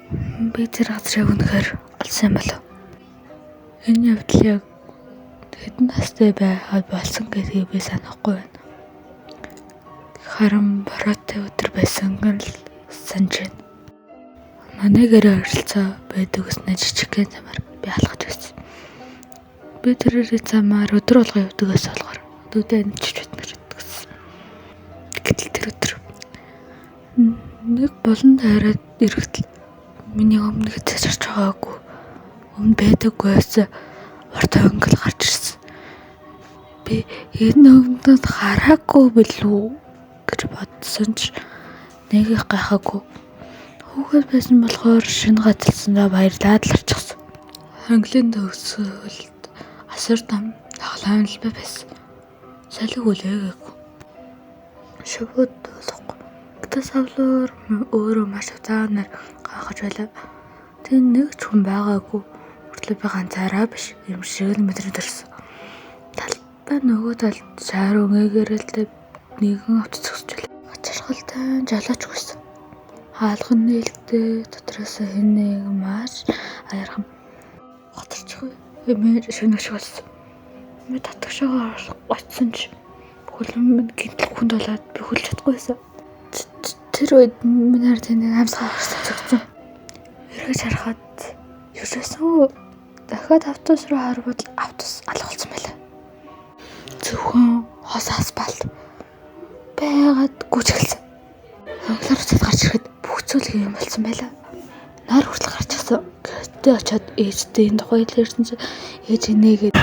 Би тэр газрыг үнэхээр олсон юм болов. Энэ явдал яг хэдэн настай байгаад болсон гэдгийг би санахгүй байна. Харин бороотой өдөр байсан гэн л санаж байна. Манай гэрээ оролцоо байдаг гэснээр жижигхэн замаар би алхаж байсан. Би тэрээр замаар өдөр болго явдагаас болохоор дүүдээ нчиж битнэр гэсэн. Гэтэл тэр өдөр нэг болон тайраад ирэхдээ миний өмнө хэзээ чарч байгаагүй. Өмнө байдаггүй байсан урт өнгөл гарч ирсэн. Би энэ өмнөд хараагүй билүү гэж бодсон ч нэг их гайхаагүй. Хүүхэд байсан болохоор шинэ газалсандаа баярлаад л орчихсон. Английн төгсгөлд асар том тоглоом л байсан. Салхи үлээгээгүй. Шивүүд болохгүй. Гэтэ савлуур өөрөө маш удаанаар гахаж байлаа. Тэнд нэг ч хүн байгаагүй. Хүртлээ би ганцаараа биш юм шиг л мэдрэмж төрсөн. Талдаа нөгөө талд шаар өнгөөрөлтэй нэгэн авто зогсож байлаа. Ачаалхалтай жолооч гүйсэн. Хаалхан нээлттэй дотроос хэн нэг маш аярхан готарчихгүй. Эмээ шөнөгч болсон. Би татгшаага очсон ч хөлөм гинтэл хүнд болоод би хөлж чадахгүйсэн. Тэр үед миний ард нэг амьсгаа харсан. Эргэж харахад юусаа дахиад автобус руу харвал автобус алгалсан байлаа. Зөвхөн хос асфальт байгаад гүйж эхэлсэн. Англиар цад гарч ирэхэд бүх зүйл юм болсон байлаа. Нар хүртэл гарч ирсэн. Гэтэ очиод ээжтэй энэ тухай хэлсэн чинь ээж инээгээд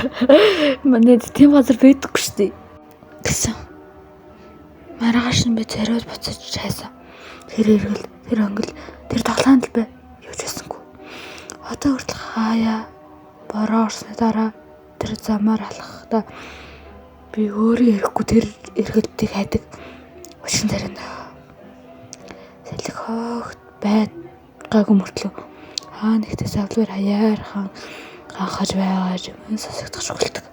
манай тийм газар байдаггүй шүү дээ гэсэн. Маргааш нь би царайд буцаж хайсан. Тэр эргэл, тэр өнгөл, тэр тоглоомд л бай. Юу ч хийсэнгүй. Одоо хүртэл хаяа бороо орсны дараа тэр замаар алхахдаа би өөрөө ярихгүй тэр эргэлтийг хайдаг. Өшин зарина. Салхи хоогт байгаагүй мөртлөө хаа нэгтээ савлуур хаяархан ганхаж байгаа юм сонсогдох шүглдэг.